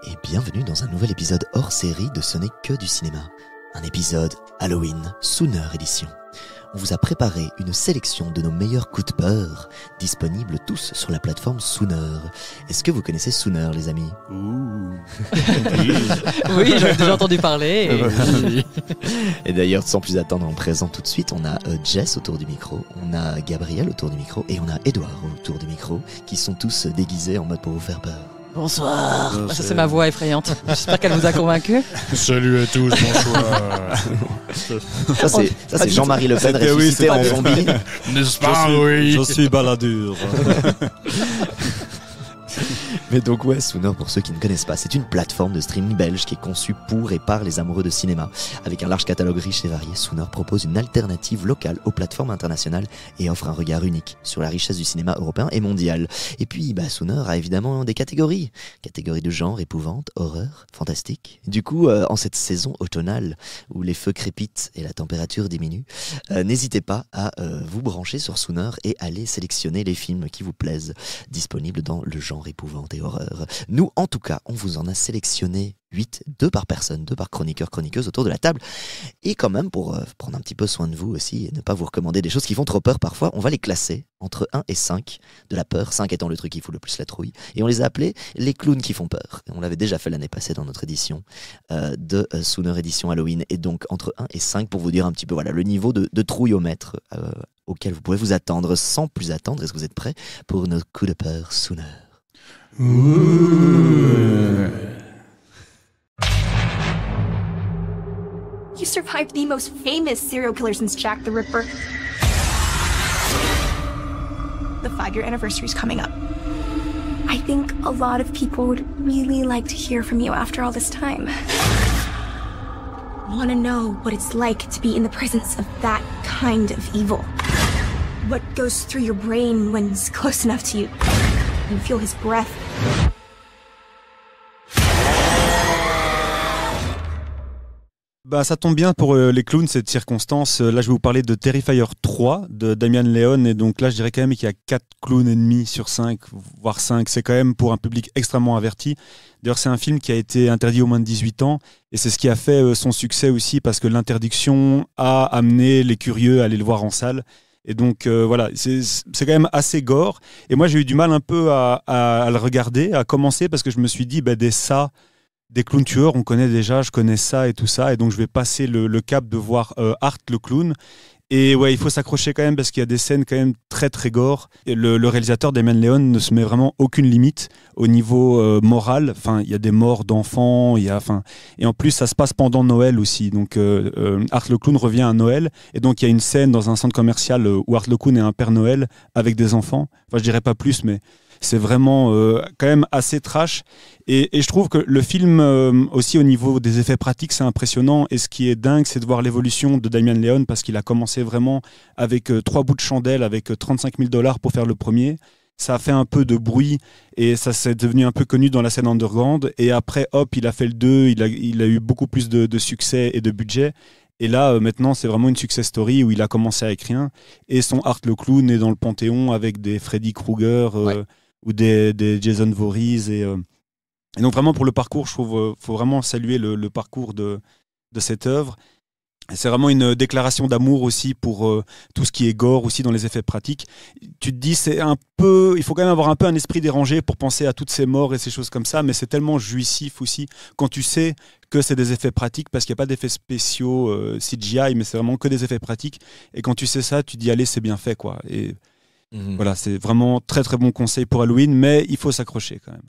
et bienvenue dans un nouvel épisode hors série de Ce n'est que du cinéma. Un épisode Halloween, Sooner Edition. On vous a préparé une sélection de nos meilleurs coups de peur, disponibles tous sur la plateforme Sooner. Est-ce que vous connaissez Sooner, les amis? Oui, j'en ai déjà entendu parler. Et d'ailleurs, sans plus attendre, on présente tout de suite. On a Jess autour du micro, on a Gabriel autour du micro et on a Edouard autour du micro, qui sont tous déguisés en mode pour vous faire peur. Bonsoir. Ça, c'est ma voix effrayante. J'espère qu'elle vous a convaincu. Salut à tous, bonsoir. Ça, c'est Jean-Marie Le Pen ressuscité en zombie. N'est-ce pas, oui. Je suis baladure. Mais donc ouais, Sooner, pour ceux qui ne connaissent pas, c'est une plateforme de streaming belge qui est conçue pour et par les amoureux de cinéma. Avec un large catalogue riche et varié, Sooner propose une alternative locale aux plateformes internationales et offre un regard unique sur la richesse du cinéma européen et mondial. Et puis, Sooner a évidemment des catégories. Catégories de genre, épouvante, horreur, fantastique. Du coup, en cette saison automnale où les feux crépitent et la température diminue, n'hésitez pas à vous brancher sur Sooner et aller sélectionner les films qui vous plaisent, disponibles dans le genre épouvante et horreur. Nous, en tout cas, on vous en a sélectionné 8, 2 par personne, 2 par chroniqueur, chroniqueuse autour de la table. Et quand même, pour prendre un petit peu soin de vous aussi et ne pas vous recommander des choses qui font trop peur parfois, on va les classer entre 1 et 5 de la peur, 5 étant le truc qui fout le plus la trouille. Et on les a appelés les clowns qui font peur. On l'avait déjà fait l'année passée dans notre édition de Sooner édition Halloween. Et donc, entre 1 et 5 pour vous dire un petit peu le niveau de trouillomètre auquel vous pouvez vous attendre. Sans plus attendre, est-ce que vous êtes prêts pour nos coups de peur Sooner? You survived the most famous serial killer since Jack the Ripper. The 5-year anniversary is coming up. I think a lot of people would really like to hear from you after all this time. I want to know what it's like to be in the presence of that kind of evil. What goes through your brain when he's close enough to you. You feel his breath. Ça tombe bien pour les clowns, cette circonstance. Là, je vais vous parler de Terrifier 3 de Damian Leone. Et donc là, je dirais quand même qu'il y a 4 clowns et demi sur 5, voire 5. C'est quand même pour un public extrêmement averti. D'ailleurs, c'est un film qui a été interdit aux moins de 18 ans. Et c'est ce qui a fait son succès aussi, parce que l'interdiction a amené les curieux à aller le voir en salle. Et donc voilà, c'est quand même assez gore. Et moi, j'ai eu du mal un peu à le regarder, à commencer, parce que je me suis dit, des clowns tueurs, on connaît déjà, je connais ça et tout ça. Et donc, je vais passer le cap de voir Art le clown. Et ouais, il faut s'accrocher quand même, parce qu'il y a des scènes quand même très très gore. Et le réalisateur Damian Leone ne se met vraiment aucune limite au niveau moral. Enfin, il y a des morts d'enfants, et en plus ça se passe pendant Noël aussi. Donc Art le clown revient à Noël, et donc il y a une scène dans un centre commercial où Art le clown est un Père Noël avec des enfants. Enfin, je dirais pas plus, mais c'est vraiment quand même assez trash. Et je trouve que le film, aussi au niveau des effets pratiques, c'est impressionnant. Et ce qui est dingue, c'est de voir l'évolution de Damian Leone, parce qu'il a commencé vraiment avec 3 bouts de chandelle, avec $35,000 pour faire le premier. Ça a fait un peu de bruit et ça s'est devenu un peu connu dans la scène underground. Et après, hop, il a fait le 2, il a eu beaucoup plus de succès et de budget. Et là, maintenant, c'est vraiment une success story où il a commencé avec rien. Et son Art le clown est dans le panthéon avec des Freddy Krueger ou des Jason Voorhees. Et donc vraiment, pour le parcours, je trouve faut vraiment saluer le parcours de cette œuvre. Et c'est vraiment une déclaration d'amour aussi pour tout ce qui est gore aussi dans les effets pratiques. Tu te dis, il faut quand même avoir un peu un esprit dérangé pour penser à toutes ces morts et ces choses comme ça, mais c'est tellement jouissif aussi quand tu sais que c'est des effets pratiques, parce qu'il n'y a pas d'effets spéciaux CGI, mais c'est vraiment que des effets pratiques. Et quand tu sais ça, tu te dis, allez, c'est bien fait, quoi. Et voilà, c'est vraiment très très bon conseil pour Halloween, mais il faut s'accrocher quand même.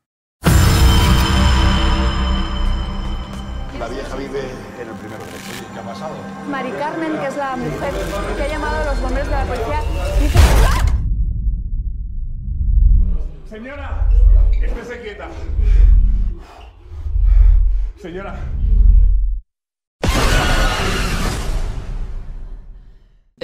La vieja vive en el primero piso. ¿Qué ha pasado? Mari Carmen, que es la mujer que ha llamado a los bomberos de la policía, dice... Señora, estése quieta. Señora.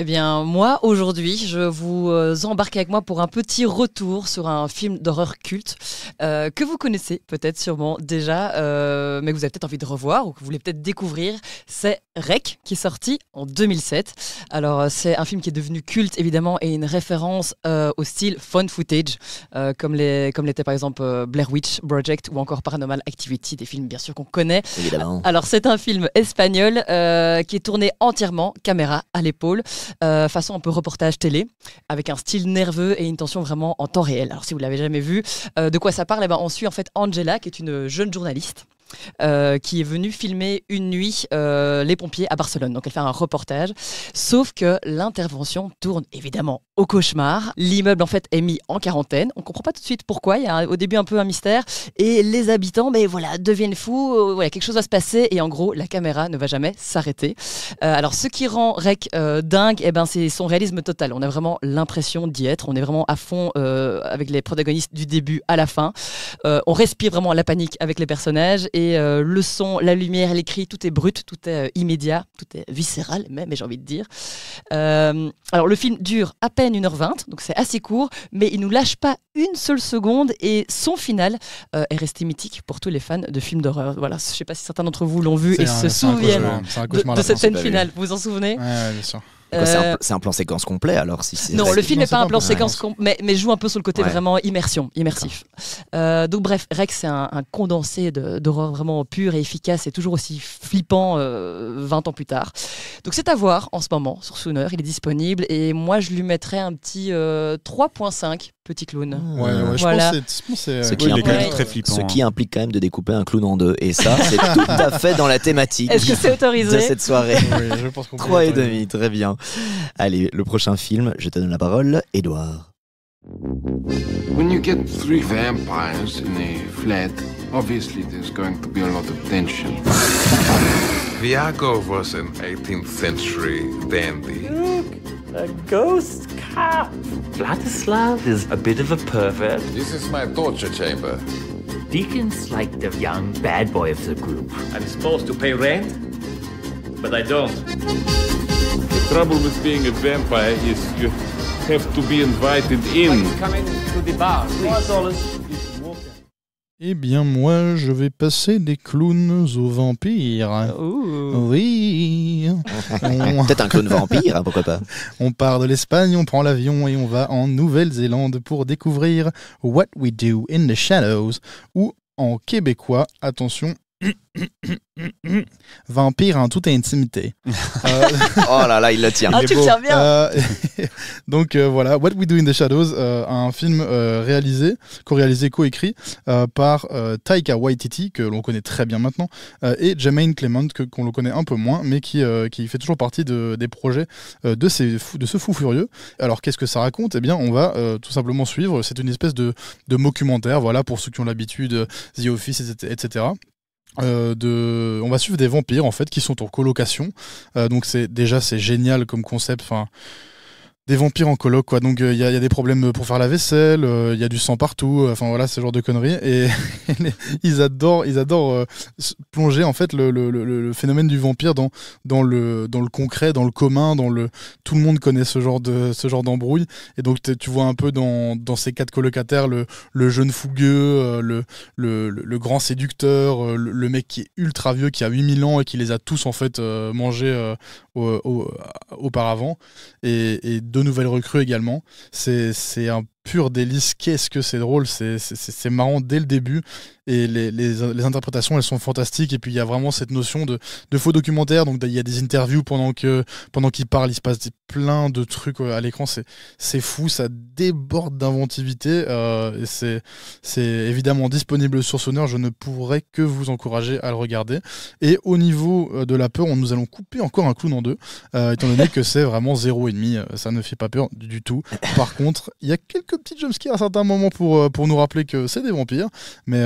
Eh bien, moi, aujourd'hui, je vous embarque avec moi pour un petit retour sur un film d'horreur culte que vous connaissez peut-être sûrement déjà, mais que vous avez peut-être envie de revoir ou que vous voulez peut-être découvrir. C'est REC, qui est sorti en 2007. Alors, c'est un film qui est devenu culte, évidemment, et une référence au style found footage, comme l'était par exemple Blair Witch Project ou encore Paranormal Activity, des films bien sûr qu'on connaît. Évidemment. Alors, c'est un film espagnol qui est tourné entièrement caméra à l'épaule, façon un peu reportage télé, avec un style nerveux et une tension vraiment en temps réel. Alors si vous l'avez jamais vu, de quoi ça parle? On suit en fait Angela, qui est une jeune journaliste qui est venue filmer une nuit les pompiers à Barcelone. Donc elle fait un reportage, sauf que l'intervention tourne évidemment au cauchemar. L'immeuble en fait est mis en quarantaine. On comprend pas tout de suite pourquoi. Il y a au début un peu un mystère et les habitants, deviennent fous. Quelque chose va se passer et en gros la caméra ne va jamais s'arrêter. Alors ce qui rend REC dingue, c'est son réalisme total. On a vraiment l'impression d'y être. On est vraiment à fond avec les protagonistes du début à la fin. On respire vraiment la panique avec les personnages. Et le son, la lumière, l'écrit, tout est brut, tout est immédiat, tout est viscéral même, j'ai envie de dire. Alors le film dure à peine 1h20, donc c'est assez court, mais il nous lâche pas une seule seconde et son final est resté mythique pour tous les fans de films d'horreur. Voilà, je sais pas si certains d'entre vous l'ont vu et se souviennent de cette scène finale. Vous vous en souvenez? Ouais, bien sûr. C'est un plan séquence complet alors si c'est... Non, le film n'est pas un plan séquence, mais joue un peu sur le côté vraiment immersif. Donc bref, REC c'est un condensé d'horreur vraiment pur et efficace et toujours aussi flippant 20 ans plus tard. Donc c'est à voir en ce moment sur Sooner, il est disponible et moi je lui mettrais un petit 3.5 petit clown. Voilà. Je pense que c'est ce qui implique quand même de découper un clown en deux et ça c'est tout à fait dans la thématique Est-ce que c'est autorisé de cette soirée? Oui, je pense qu'on peut 3,5, très bien. Allez, le prochain film, je te donne la parole, Edouard. When you get 3 vampires in a flat, obviously there's going to be a lot of tension. Viago was an 18th century dandy. Look, a ghost cop. Vladislav is a bit of a pervert. This is my torture chamber. Deacon's like the young bad boy of the group. I'm supposed to pay rent, but I don't. The trouble with being a vampire is you have to be invited in. Come into the bar, please. Eh bien, moi, je vais passer des clowns aux vampires. Oui. Peut-être un clown vampire, pourquoi pas. On part de l'Espagne, on prend l'avion et on va en Nouvelle-Zélande pour découvrir What We Do in the Shadows, ou en québécois, attention, Vampire en toute intimité. Oh là là, il le tient. Ah, tu le tiens bien. Donc voilà, What We Do in the Shadows, un film co-réalisé, co-écrit par Taika Waititi, que l'on connaît très bien maintenant, et Jermaine Clement, qu'on le connaît un peu moins, mais qui fait toujours partie des projets de ce fou furieux. Alors qu'est-ce que ça raconte ? Eh bien, on va tout simplement suivre, c'est une espèce de documentaire, voilà, pour ceux qui ont l'habitude, The Office, etc. On va suivre des vampires en fait qui sont en colocation, donc c'est génial comme concept. Enfin, des vampires en coloc, quoi. Donc il y a des problèmes pour faire la vaisselle, il y a du sang partout, enfin voilà, ce genre de conneries. Et ils adorent plonger en fait le phénomène du vampire dans le concret, dans le commun, tout le monde connaît ce genre d'embrouille. Et donc tu vois un peu dans ces 4 colocataires le jeune fougueux, le grand séducteur, le mec qui est ultra vieux, qui a 8000 ans et qui les a tous en fait mangés auparavant, et 2 nouvelles recrues également. C'est un pur délice. Qu'est-ce que c'est drôle, c'est marrant dès le début, et les interprétations elles sont fantastiques. Et puis il y a vraiment cette notion de faux documentaire, donc il y a des interviews pendant qu'ils parlent, il se passe plein de trucs à l'écran, c'est fou, ça déborde d'inventivité, et c'est évidemment disponible sur Sooner. Je ne pourrais que vous encourager à le regarder. Et au niveau de la peur, nous allons couper encore un clown en 2, étant donné que c'est vraiment 0,5, ça ne fait pas peur du tout. Par contre, il y a quelques petits jumpscares à certains moments pour nous rappeler que c'est des vampires, mais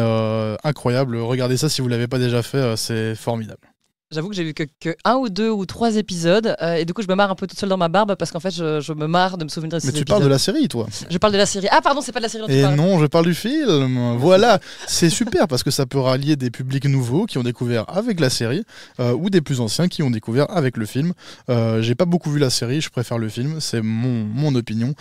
incroyable, regardez ça si vous ne l'avez pas déjà fait, c'est formidable. J'avoue que j'ai vu que 1 ou 2 ou 3 épisodes et du coup je me marre un peu toute seule dans ma barbe parce qu'en fait je me marre de me souvenir de ces Mais tu épisodes. parles de la série, toi. Je parle de la série. Ah pardon, c'est pas de la série dont tu Et parles. non, je parle du film. Voilà, c'est super parce que ça peut rallier des publics nouveaux qui ont découvert avec la série ou des plus anciens qui ont découvert avec le film. J'ai pas beaucoup vu la série, je préfère le film, c'est mon opinion.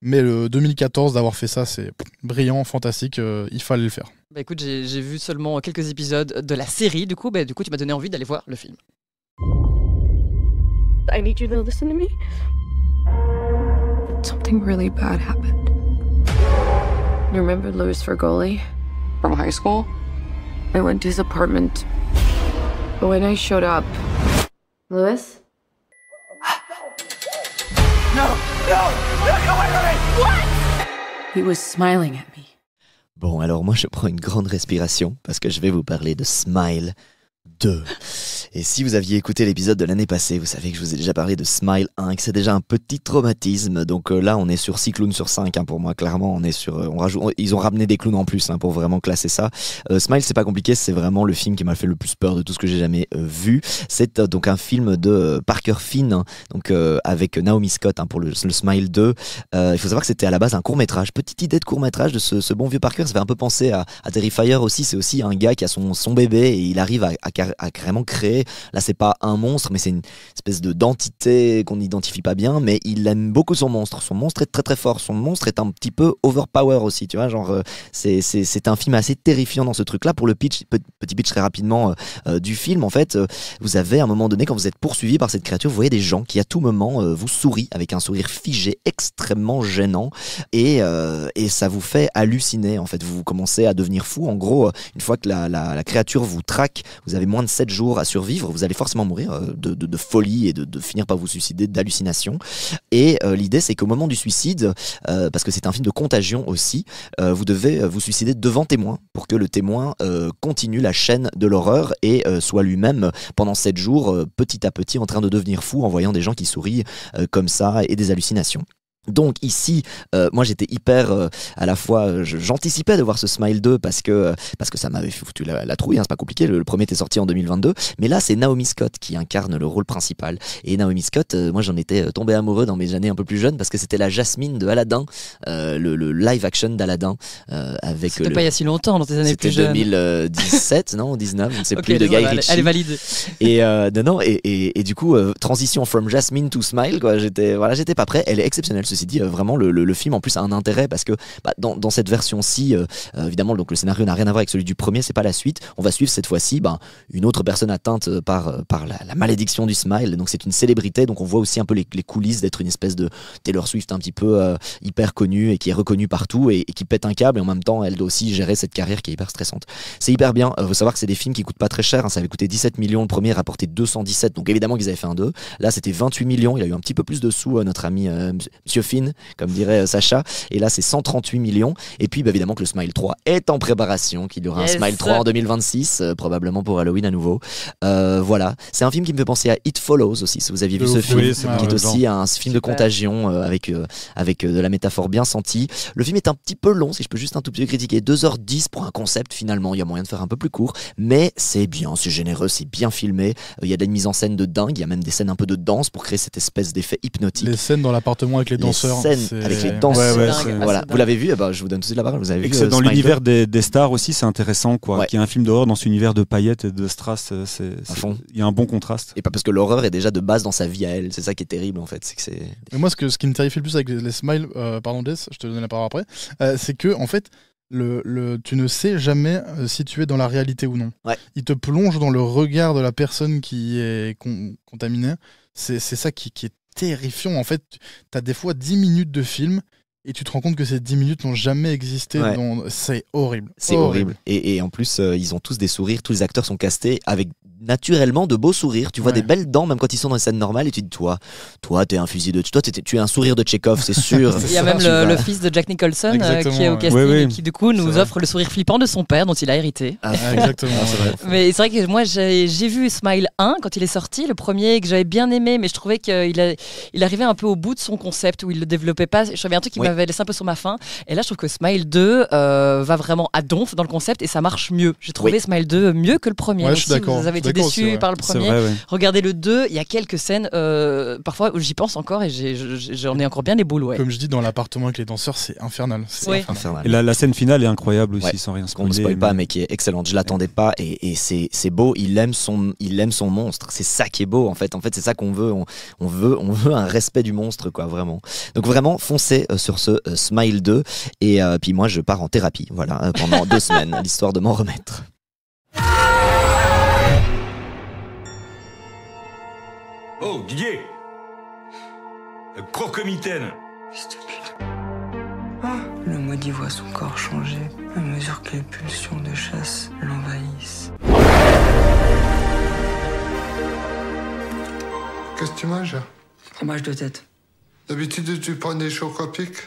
Mais le 2014 d'avoir fait ça, c'est brillant, fantastique, il fallait le faire. Bah écoute, j'ai vu seulement quelques épisodes de la série, du coup tu m'as donné envie d'aller voir le film. I need you to listen to me. Something really bad happened. You remember Louis Fergoli from high school? I went to his apartment. But when I showed up, Louis? No! Look away from me! What? He was smiling at me. Bon, alors moi je prends une grande respiration parce que je vais vous parler de Smile 2. Et si vous aviez écouté l'épisode de l'année passée, vous savez que je vous ai déjà parlé de Smile 1, que c'est déjà un petit traumatisme. Donc là, on est sur 6 clowns sur 5 pour moi. Clairement, on est sur, ils ont ramené des clowns en plus pour vraiment classer ça. Smile, c'est pas compliqué, c'est vraiment le film qui m'a fait le plus peur de tout ce que j'ai jamais vu. C'est donc un film de Parker Finn, donc avec Naomi Scott pour le Smile 2. Il faut savoir que c'était à la base un court-métrage. Petite idée de court-métrage de ce bon vieux Parker. Ça fait un peu penser à Terrifier aussi. C'est aussi un gars qui a son bébé et il arrive à carrément créer. Là, c'est pas un monstre, mais c'est une espèce d'entité qu'on n'identifie pas bien, mais il aime beaucoup son monstre. Son monstre est très très fort. Son monstre est un petit peu overpower aussi, tu vois. Genre, c'est un film assez terrifiant dans ce truc-là. Pour le pitch, petit pitch très rapidement du film, en fait, vous avez à un moment donné, quand vous êtes poursuivi par cette créature, vous voyez des gens qui à tout moment vous sourient avec un sourire figé, extrêmement gênant, et ça vous fait halluciner. En fait, vous commencez à devenir fou. En gros, une fois que la créature vous traque, vous avez moins de 7 jours à survivre, vous allez forcément mourir de folie et de finir par vous suicider d'hallucination. Et l'idée, c'est qu'au moment du suicide, parce que c'est un film de contagion aussi, vous devez vous suicider devant témoin pour que le témoin continue la chaîne de l'horreur et soit lui-même pendant 7 jours petit à petit en train de devenir fou en voyant des gens qui sourient comme ça et des hallucinations. Donc ici, moi j'étais hyper à la fois, j'anticipais de voir ce Smile 2 parce que ça m'avait foutu la trouille, c'est pas compliqué, le premier était sorti en 2022, mais là c'est Naomi Scott qui incarne le rôle principal. Et Naomi Scott, moi j'en étais tombé amoureux dans mes années un peu plus jeunes parce que c'était la Jasmine de Aladdin, le live action d'Aladdin avec. C'était pas il y a si longtemps dans tes années plus jeunes. C'était 2017, non, 19, je ne sais okay, plus, de Guy Ritchie. Elle est valide. Et du coup, transition from Jasmine to Smile, quoi. J'étais pas prêt. Elle est exceptionnelle. Ceci dit, vraiment le film en plus a un intérêt parce que dans cette version-ci, évidemment, donc le scénario n'a rien à voir avec celui du premier, c'est pas la suite. On va suivre cette fois-ci une autre personne atteinte par la malédiction du Smile. Donc c'est une célébrité, donc on voit aussi un peu les coulisses d'être une espèce de Taylor Swift un petit peu hyper connue et qui est reconnue partout et qui pète un câble, et en même temps elle doit aussi gérer cette carrière qui est hyper stressante. C'est hyper bien. Faut savoir que c'est des films qui coûtent pas très cher, ça avait coûté 17 millions le premier, rapporté 217, donc évidemment qu'ils avaient fait un 2. Là c'était 28 millions, il a eu un petit peu plus de sous, notre ami Monsieur Finn, comme dirait Sacha, et là c'est 138 millions. Et puis évidemment que le Smile 3 est en préparation, qu'il y aura un Smile 3 en 2026, probablement pour Halloween à nouveau. Voilà, c'est un film qui me fait penser à It Follows aussi, si vous aviez vu ce film, qui est aussi un film de contagion avec de la métaphore bien sentie. Le film est un petit peu long, si je peux juste un tout petit peu critiquer, 2h10 pour un concept, finalement il y a moyen de faire un peu plus court, mais c'est bien, c'est généreux, c'est bien filmé, il y a de la mise en scène de dingue, il y a même des scènes un peu de danse pour créer cette espèce d'effet hypnotique. Les scènes dans l'appartement avec les danseurs. Avec les danseurs. Voilà. Vous l'avez vu, je vous donne tout de suite la parole. Vous avez vu que c'est dans l'univers des stars aussi, c'est intéressant, quoi. Qu'il y ait un film d'horreur dans cet univers de paillettes et de strass, il y a un bon contraste. Et pas parce que l'horreur est déjà de base dans sa vie à elle, c'est ça qui est terrible en fait. Mais moi, ce qui me terrifie le plus avec les Smiles, pardon Jess, je te donne la parole après, c'est que en fait, tu ne sais jamais si tu es dans la réalité ou non. Ouais. Il te plonge dans le regard de la personne qui est contaminée. C'est ça qui est terrifiant. En fait, tu as des fois 10 minutes de film et tu te rends compte que ces 10 minutes n'ont jamais existé. Ouais. C'est horrible. C'est horrible. Et en plus, ils ont tous des sourires, tous les acteurs sont castés avec naturellement de beaux sourires. Tu vois des belles dents, même quand ils sont dans les scènes normales, et tu te dis, toi, t'es un fusil de... Toi, tu es un sourire de Tchekhov, c'est sûr. Il y a même le fils de Jack Nicholson qui est au casting et qui, du coup, nous offre le sourire flippant de son père, dont il a hérité. Exactement. C'est vrai. Mais c'est vrai que moi, j'ai vu Smile 1 quand il est sorti, le premier, que j'avais bien aimé, mais je trouvais qu'il arrivait un peu au bout de son concept, où il le développait pas. Je trouvais un truc qui m'avait laissé un peu sur ma faim. Et là, je trouve que Smile 2 va vraiment à donf dans le concept et ça marche mieux. J'ai trouvé Smile 2 mieux que le premier. Ouais, je suis d'accord. Vous avez été été d'accord déçu aussi, ouais. par le C'est premier. vrai, ouais. Regardez le 2, il y a quelques scènes, parfois où j'y pense encore et j'en ai encore bien les boules. Ouais. Comme je dis, dans l'appartement avec les danseurs, c'est infernal. C'est Oui. infernal. Infernal. Et la scène finale est incroyable aussi, Ouais. sans rien Qu'on ne spoiler. spoil pas, mais qui est excellente. Je l'attendais pas et c'est beau. Il aime son monstre. C'est ça qui est beau en fait. En fait, c'est ça qu'on veut. On veut un respect du monstre, quoi, vraiment. Donc vraiment, foncez sur ce Smile 2 et puis moi, je pars en thérapie, voilà, pendant 2 semaines, l'histoire de m'en remettre. Oh, Didier Croque-mitaine. Le maudit voit son corps changer à mesure que les pulsions de chasse l'envahissent. Qu'est-ce que tu manges? Fromage de tête. D'habitude, tu prends des chocopics?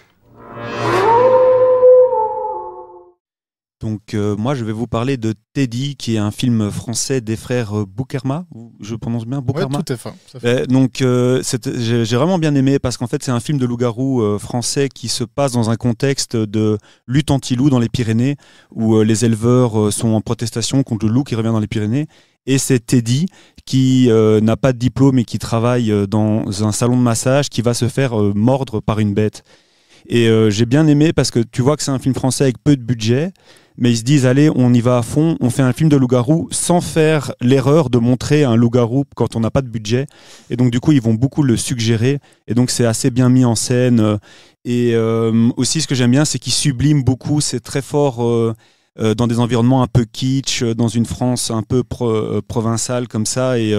Donc moi, je vais vous parler de Teddy, qui est un film français des frères Boukerma. Je prononce bien Boukerma. Ouais, tout à fait. Donc j'ai vraiment bien aimé parce qu'en fait, c'est un film de loup-garou français qui se passe dans un contexte de lutte anti-loup dans les Pyrénées, où les éleveurs sont en protestation contre le loup qui revient dans les Pyrénées. Et c'est Teddy qui n'a pas de diplôme et qui travaille dans un salon de massage, qui va se faire mordre par une bête. Et j'ai bien aimé parce que tu vois que c'est un film français avec peu de budget, mais ils se disent allez, on y va à fond, on fait un film de loup-garou sans faire l'erreur de montrer un loup-garou quand on n'a pas de budget. Et donc du coup, ils vont beaucoup le suggérer. Et donc c'est assez bien mis en scène. Et aussi, ce que j'aime bien, c'est qu'ils subliment beaucoup. C'est très fort dans des environnements un peu kitsch, dans une France un peu provinciale comme ça. Et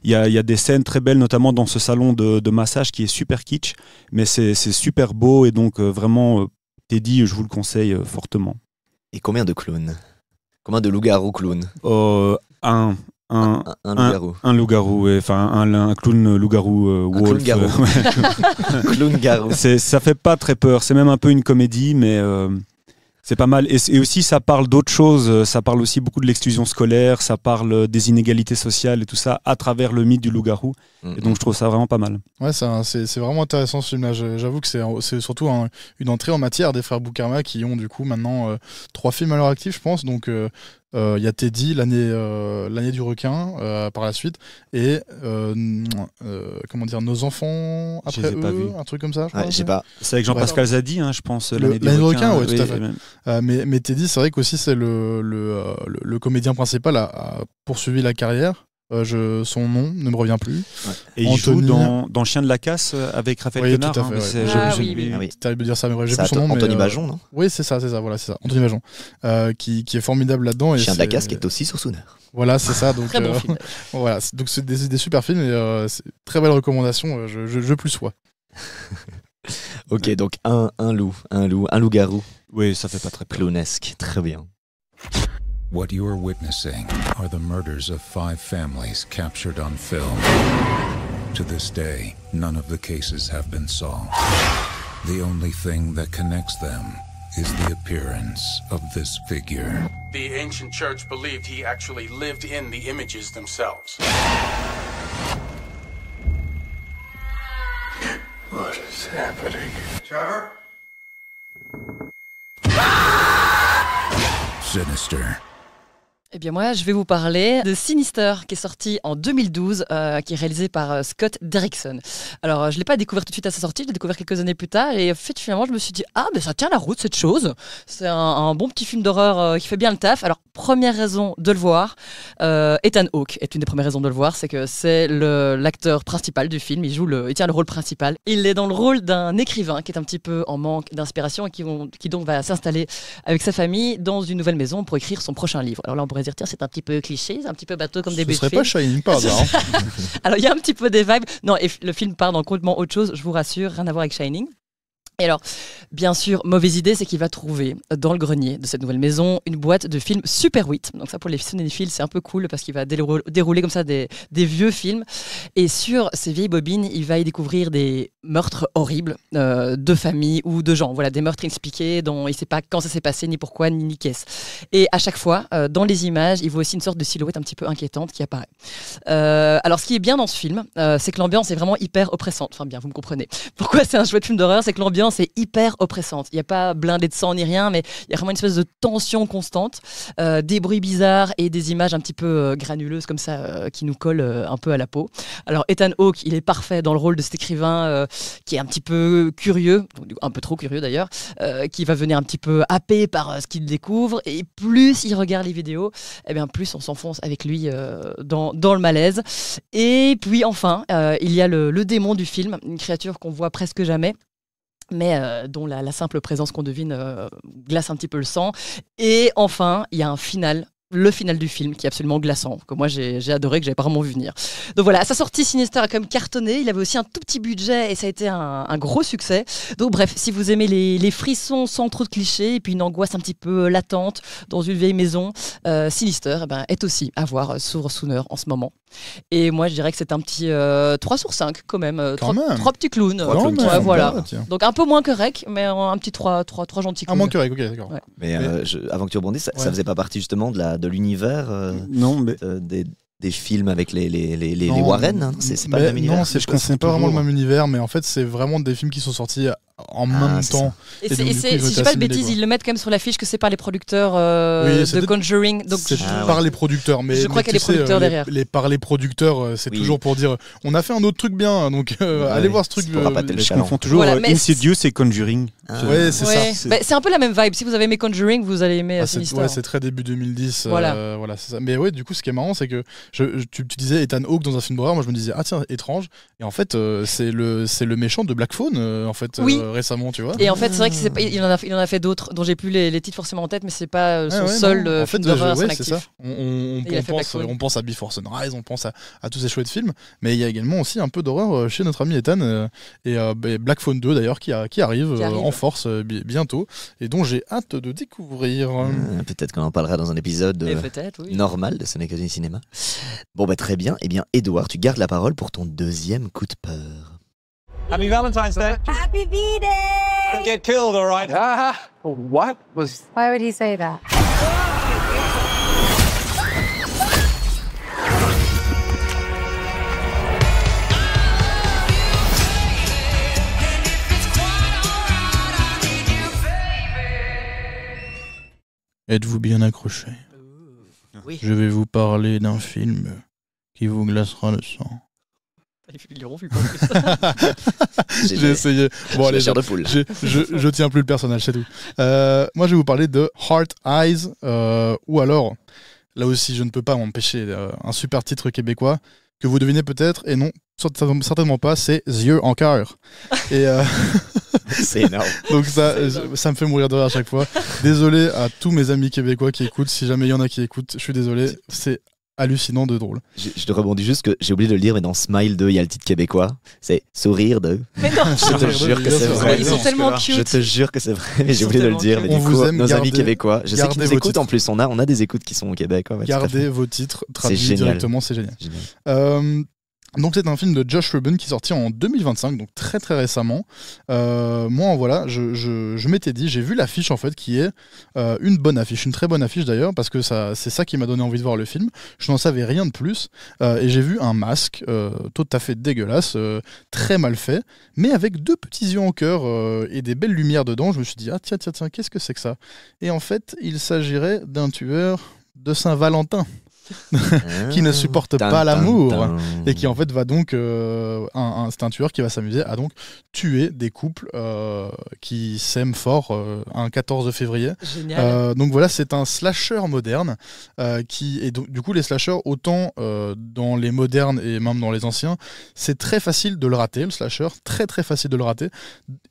il y a des scènes très belles, notamment dans ce salon de massage qui est super kitsch, mais c'est super beau. Et donc vraiment, Teddy, je vous le conseille fortement. Et combien de clowns? Combien de loups-garous clowns? Un loup-garou. Un loup-garou, ouais. Enfin un clown loup-garou wolf. Clown-garou. Clown-garou. Ça fait pas très peur. C'est même un peu une comédie, mais c'est pas mal. Et aussi, ça parle d'autres choses. Ça parle aussi beaucoup de l'exclusion scolaire. Ça parle des inégalités sociales et tout ça à travers le mythe du loup-garou. Et donc, je trouve ça vraiment pas mal. Ouais, c'est vraiment intéressant ce film-là. J'avoue que c'est surtout une entrée en matière des frères Boukerma qui ont du coup maintenant 3 films à leur actif, je pense. Donc, il y a Teddy, l'année du requin par la suite, et comment dire, Nos enfants après eux, un truc comme ça. Je crois, j'ai pas. C'est avec Jean-Pascal Zadi, hein, je pense. L'année du requin, ouais, tout à fait. Mais Teddy, c'est vrai qu'aussi c'est le comédien principal a poursuivi la carrière. Son nom ne me revient plus. Ouais. Et il joue dans Chien de la casse avec Raphaël Quenard. Tout à fait, c'est terrible de dire ça, mais j'ai plus son nom. Anthony Bajon, non? Oui, c'est ça, voilà, c'est ça. Anthony Bajon, qui est formidable là-dedans. Chien de la casse qui est aussi sur Sooner. Voilà, c'est ça. Donc, très bon film. Voilà, donc c'est des super films et très belle recommandation. Je plus sois. Ok, donc un loup-garou. Oui, ça fait pas très clownesque, très bien. What you are witnessing are the murders of 5 families captured on film. To this day, none of the cases have been solved. The only thing that connects them is the appearance of this figure. The ancient church believed he actually lived in the images themselves. What is happening? Trevor? Sinister. Eh bien moi, je vais vous parler de Sinister, qui est sorti en 2012, qui est réalisé par Scott Derrickson. Alors, je ne l'ai pas découvert tout de suite à sa sortie, je l'ai découvert quelques années plus tard, et en fait, finalement, je me suis dit, ça tient la route, cette chose. C'est un bon petit film d'horreur qui fait bien le taf. Alors, première raison de le voir, Ethan Hawke est une des premières raisons de le voir, c'est que c'est l'acteur principal du film, il tient le rôle principal. Il est dans le rôle d'un écrivain qui est un petit peu en manque d'inspiration et qui donc va s'installer avec sa famille dans une nouvelle maison pour écrire son prochain livre. Alors là, on pourrait dire, tiens, c'est un petit peu cliché, c'est un petit peu bateau comme début de film. Ce serait pas Shining par hasard. Alors, il y a un petit peu des vibes. Non, et le film part dans complètement autre chose, je vous rassure, rien à voir avec Shining. Et alors, bien sûr, mauvaise idée, c'est qu'il va trouver dans le grenier de cette nouvelle maison une boîte de films Super 8. Donc ça, pour les cinéphiles, c'est un peu cool parce qu'il va dérouler comme ça des vieux films. Et sur ces vieilles bobines, il va y découvrir des meurtres horribles de familles ou de gens. Voilà, des meurtres inexpliqués dont il ne sait pas quand ça s'est passé, ni pourquoi, ni qu'est-ce. Et à chaque fois, dans les images, il voit aussi une sorte de silhouette un petit peu inquiétante qui apparaît. Alors, ce qui est bien dans ce film, c'est que l'ambiance est vraiment hyper oppressante. Enfin bien, vous me comprenez. Pourquoi c'est un chouette film d'horreur? C'est que l'ambiance l'ambiance est hyper oppressante. Il n'y a pas blindé de sang ni rien, mais il y a vraiment une espèce de tension constante, des bruits bizarres et des images un petit peu granuleuses comme ça qui nous collent un peu à la peau. Alors Ethan Hawke, il est parfait dans le rôle de cet écrivain qui est un petit peu curieux, un peu trop curieux d'ailleurs, qui va venir un petit peu happé par ce qu'il découvre, et plus il regarde les vidéos, eh bien plus on s'enfonce avec lui dans le malaise. Et puis enfin, il y a le démon du film, une créature qu'on voit presque jamais, mais dont la simple présence qu'on devine glace un petit peu le sang. Et enfin, il y a un final. Le final du film qui est absolument glaçant, que moi j'ai adoré, que j'avais pas vraiment vu venir. Donc voilà, à sa sortie, Sinister a quand même cartonné. Il avait aussi un tout petit budget et ça a été un gros succès. Donc bref, si vous aimez les frissons sans trop de clichés et puis une angoisse un petit peu latente dans une vieille maison, Sinister est aussi à voir sur Sooner en ce moment. Et moi je dirais que c'est un petit 3 sur 5 quand même. 3 petits clowns. Voilà. Donc un peu moins que Rec, mais un petit 3 gentils clowns. Moins que Rec, ok, d'accord. Ouais. Mais avant que tu rebondisses, ça faisait pas partie justement de l'univers non, mais... des films avec les Warren, hein. C'est pas le même univers. Non, c'est pas vraiment le même univers, mais en fait c'est vraiment des films qui sont sortis en même temps. Et si je dis pas de bêtises, ils le mettent quand même sur l'affiche que c'est par les producteurs de Conjuring. Donc c'est par les producteurs, mais je crois qu'il y a les producteurs derrière. Par les producteurs, c'est toujours pour dire on a fait un autre truc bien, donc allez voir ce truc. Je confonds toujours Insidious et Conjuring. Ouais, c'est ça. C'est un peu la même vibe. Si vous avez aimé Conjuring, vous allez aimer Sinister. Ouais, c'est très début 2010. Voilà, c'est ça. Mais ouais, du coup, ce qui est marrant, c'est que tu disais Ethan Hawke dans un film d'horreur. Moi, je me disais tiens, étrange. Et en fait, c'est le méchant de Black Phone en fait récemment, tu vois. Et en fait, c'est vrai qu'il en a fait d'autres dont j'ai plus les titres forcément en tête, mais c'est pas son seul film d'horreur à son actif. C'est ça. On pense à Before Sunrise, on pense à tous ces chouettes films, mais il y a également aussi un peu d'horreur chez notre ami Ethan et Black Phone 2 d'ailleurs qui arrive en force bientôt et dont j'ai hâte de découvrir. Peut-être qu'on en parlera dans un épisode normal de Ce n'est que du cinéma. Bon très bien. Eh bien Edouard, tu gardes la parole pour ton deuxième coup de peur. Happy Valentine's Day. Happy B-Day. Don't get killed, all right? What was... Why would he say that? Êtes-vous bien accrochés? Oui. Je vais vous parler d'un film qui vous glacera le sang. J'ai essayé. Bon, allez, je tiens plus le personnage, c'est tout. Moi, je vais vous parler de Heart Eyes, ou alors, là aussi, je ne peux pas m'empêcher, un super titre québécois que vous devinez peut-être, et non, certainement pas, c'est The Yeux en cœur. Et c'est énorme. Donc ça me fait mourir de rire à chaque fois. Désolé à tous mes amis québécois qui écoutent, si jamais il y en a qui écoutent, je suis désolé, c'est hallucinant de drôle. Je te rebondis juste que j'ai oublié de le dire, mais dans Smile 2, il y a le titre québécois, c'est Sourire 2. Mais non, je te jure que c'est vrai. Ils sont tellement cute. Je te jure que c'est vrai, mais j'ai oublié de le dire. Mais du coup, nos amis québécois, je sais qu'ils nous écoutent en plus, on a des écoutes qui sont au Québec. Ouais, gardez vos titres traduits directement, c'est génial. Donc c'est un film de Josh Ruben qui est sorti en 2025, donc très très récemment. Moi voilà, je m'étais dit, j'ai vu l'affiche en fait qui est une bonne affiche, une très bonne affiche d'ailleurs, parce que c'est ça qui m'a donné envie de voir le film. Je n'en savais rien de plus et j'ai vu un masque tout à fait dégueulasse, très mal fait, mais avec deux petits yeux en cœur et des belles lumières dedans. Je me suis dit tiens, qu'est-ce que c'est que ça? Et en fait, il s'agirait d'un tueur de Saint-Valentin. Qui ne supporte pas l'amour et qui en fait va donc c'est un tueur qui va s'amuser à donc tuer des couples qui s'aiment fort un 14 février. Donc voilà, c'est un slasher moderne et donc, du coup les slashers autant dans les modernes et même dans les anciens, c'est très facile de le rater, le slasher, très très facile de le rater.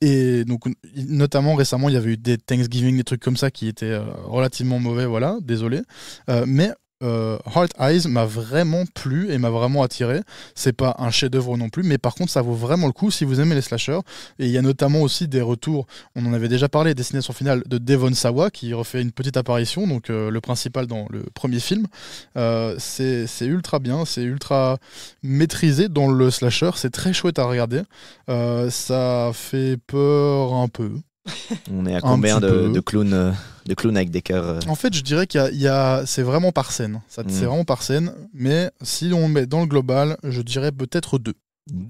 Et donc notamment récemment il y avait eu des Thanksgiving, des trucs comme ça qui étaient relativement mauvais, voilà, désolé, mais Heart Eyes m'a vraiment plu et m'a vraiment attiré. C'est pas un chef-d'œuvre non plus, mais par contre ça vaut vraiment le coup si vous aimez les slashers. Et il y a notamment aussi des retours, on en avait déjà parlé, Destination Finale de Devon Sawa qui refait une petite apparition, donc le principal dans le premier film. C'est ultra bien, c'est ultra maîtrisé dans le slasher, c'est très chouette à regarder. Ça fait peur un peu. On est à combien de clowns avec des cœurs En fait, je dirais c'est vraiment par scène. C'est vraiment par scène, mais si on met dans le global, je dirais peut-être 2.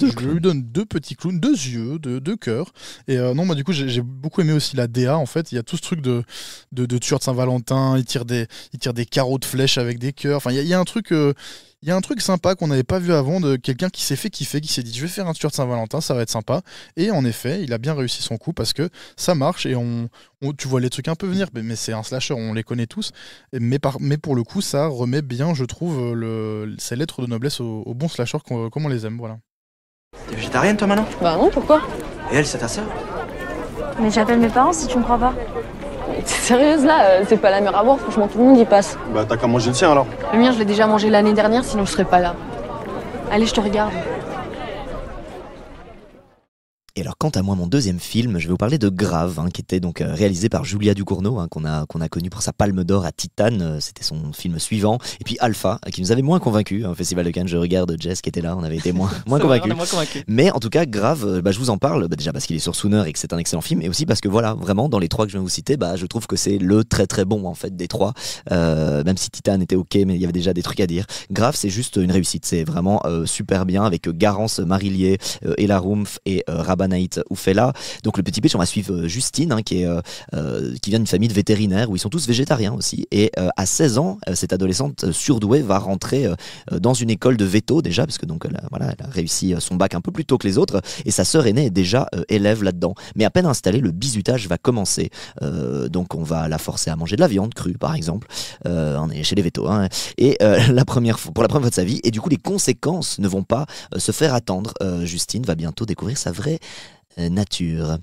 Je lui donne 2 petits clowns, 2 yeux, 2 cœurs. Et non, moi du coup j'ai beaucoup aimé aussi la DA en fait. Il y a tout ce truc de tueur de Saint-Valentin, il tire des carreaux de flèches avec des cœurs. Enfin, il y a un truc. Il y a un truc sympa qu'on n'avait pas vu avant, de quelqu'un qui s'est fait kiffer, qui s'est dit je vais faire un tueur de Saint-Valentin, ça va être sympa. Et en effet, il a bien réussi son coup parce que ça marche et tu vois les trucs un peu venir, mais c'est un slasher, on les connaît tous. Mais pour le coup, ça remet bien, je trouve, ces lettres de noblesse au bon slasher comme on les aime. Voilà. T'es végétarienne toi maintenant? Bah non, pourquoi? Et elle, c'est ta sœur? Mais j'appelle mes parents si tu me crois pas. T'es sérieuse là? C'est pas la mer à boire, franchement tout le monde y passe. Bah t'as qu'à manger le sien alors. Le mien je l'ai déjà mangé l'année dernière, sinon je serais pas là. Allez, je te regarde. Et alors, quant à moi, mon deuxième film, je vais vous parler de Grave, qui était donc réalisé par Julia Ducournau, qu'on a connu pour sa Palme d'Or à Titane. C'était son film suivant. Et puis Alpha, qui nous avait moins convaincus. Au Festival de Cannes, je regarde Jess qui était là, on avait été moins convaincus. Mais en tout cas, Grave, je vous en parle déjà parce qu'il est sur Sooner et que c'est un excellent film, et aussi parce que voilà, vraiment, dans les 3 que je viens de vous citer, je trouve que c'est le très très bon en fait des 3. Même si Titane était ok, mais il y avait déjà des trucs à dire. Grave, c'est juste une réussite. C'est vraiment super bien avec Garance Marillier, Ella Rumpf et Rabanaït Oufella. Donc le petit pitch, on va suivre Justine, qui vient d'une famille de vétérinaires où ils sont tous végétariens aussi. Et à 16 ans, cette adolescente surdouée va rentrer dans une école de veto déjà, parce que donc elle a réussi son bac un peu plus tôt que les autres. Et sa sœur aînée est déjà élève là-dedans. Mais à peine installée, le bizutage va commencer. Donc on va la forcer à manger de la viande crue, par exemple. On est chez les vétos. Et pour la première fois de sa vie. Et du coup, les conséquences ne vont pas se faire attendre. Justine va bientôt découvrir sa vraie nature.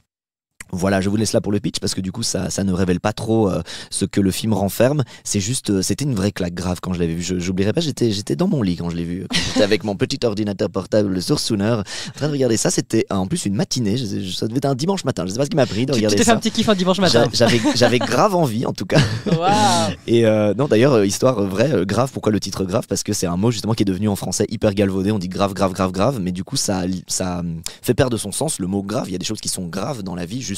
Voilà, je vous laisse là pour le pitch parce que du coup ça ne révèle pas trop ce que le film renferme. C'est juste, c'était une vraie claque Grave quand je l'avais vu. J'oublierai pas, j'étais dans mon lit quand je l'ai vu. Quand j'étais avec mon petit ordinateur portable sur Sooner, en train de regarder ça. C'était en plus une matinée. Ça devait être un dimanche matin. Je sais pas ce qui m'a pris de regarder ça. Tu t'es fait un petit kiff un dimanche matin. J'avais grave envie en tout cas. Wow. Et non, d'ailleurs, histoire vraie, Grave. Pourquoi le titre Grave? Parce que c'est un mot justement qui est devenu en français hyper galvaudé. On dit grave, mais du coup ça fait perdre son sens. Le mot grave. Il y a des choses qui sont graves dans la vie justement.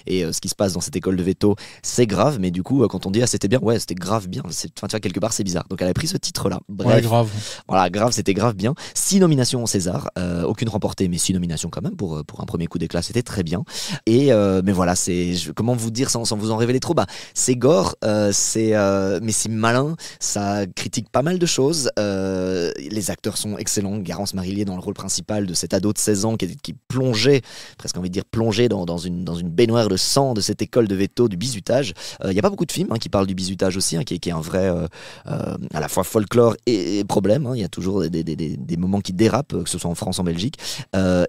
Et ce qui se passe dans cette école de veto, c'est grave, mais du coup, quand on dit c'était bien, ouais, c'était grave bien. Tu vois, quelque part, c'est bizarre. Donc, elle a pris ce titre-là. Bref, ouais, Grave. Voilà, Grave, c'était grave bien. 6 nominations au César, aucune remportée, mais 6 nominations quand même pour un premier coup d'éclat, c'était très bien. Et mais voilà, comment vous dire sans vous en révéler trop, c'est gore, mais c'est malin, ça critique pas mal de choses. Les acteurs sont excellents. Garance Marillier dans le rôle principal de cet ado de 16 ans qui plongeait, presque envie de dire plongé dans une baignoire de sang de cette école de veto du bizutage. Il n'y a pas beaucoup de films qui parlent du bizutage aussi, qui est un vrai à la fois folklore et problème. Il y a toujours des moments qui dérapent, que ce soit en France, en Belgique.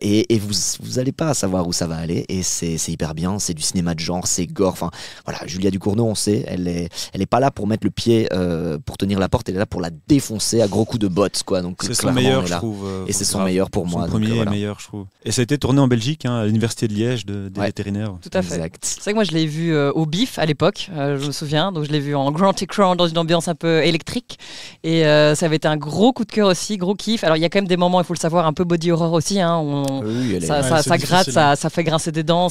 Et vous n'allez pas savoir où ça va aller. Et c'est hyper bien. C'est du cinéma de genre, c'est gore. Enfin, voilà, Julia Ducournau, on sait, elle est pas là pour mettre le pied pour tenir la porte. Elle est là pour la défoncer à gros coups de bottes, quoi. Donc c'est son meilleur, je trouve. Et c'est son meilleur pour moi. Son premier voilà. meilleur, je trouve. Et ça a été tourné en Belgique, à l'université de Liège, des vétérinaires. Tout à fait. Exact. C'est vrai que moi je l'ai vu au BIF à l'époque, je me souviens, donc je l'ai vu en grand écran dans une ambiance un peu électrique et ça avait été un gros coup de cœur aussi, gros kiff. Alors il y a quand même des moments, il faut le savoir, un peu body horror aussi, ça gratte, ça fait grincer des dents,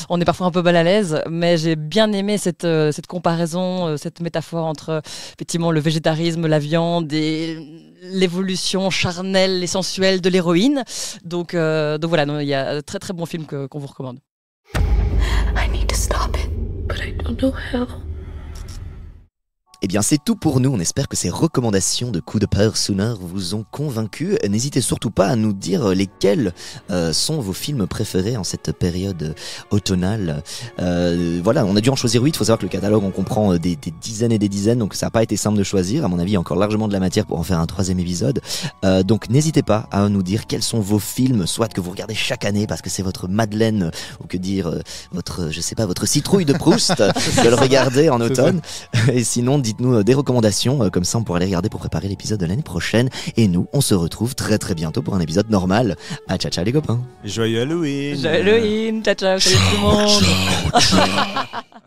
on est parfois un peu mal à l'aise, mais j'ai bien aimé cette comparaison, cette métaphore entre effectivement le végétarisme, la viande et l'évolution charnelle et sensuelle de l'héroïne. Donc voilà, il y a un très très bon film qu'on vous recommande. I need to stop it, but I don't know how. Eh bien, c'est tout pour nous. On espère que ces recommandations de Coup de Peur Sooner vous ont convaincu. N'hésitez surtout pas à nous dire lesquels sont vos films préférés en cette période automnale. Voilà, on a dû en choisir 8. Il faut savoir que le catalogue, on comprend des dizaines et des dizaines, donc ça n'a pas été simple de choisir. À mon avis, il y a encore largement de la matière pour en faire un 3e épisode. Donc, n'hésitez pas à nous dire quels sont vos films, soit que vous regardez chaque année parce que c'est votre Madeleine, ou que dire votre citrouille de Proust, de le regarder en automne. Et sinon, dites-nous des recommandations, comme ça on pourra les regarder pour préparer l'épisode de l'année prochaine. Et nous, on se retrouve très très bientôt pour un épisode normal. Ciao ciao les copains. Joyeux Halloween. Joyeux Halloween, ciao ciao, salut tout le monde. Ciao, ciao.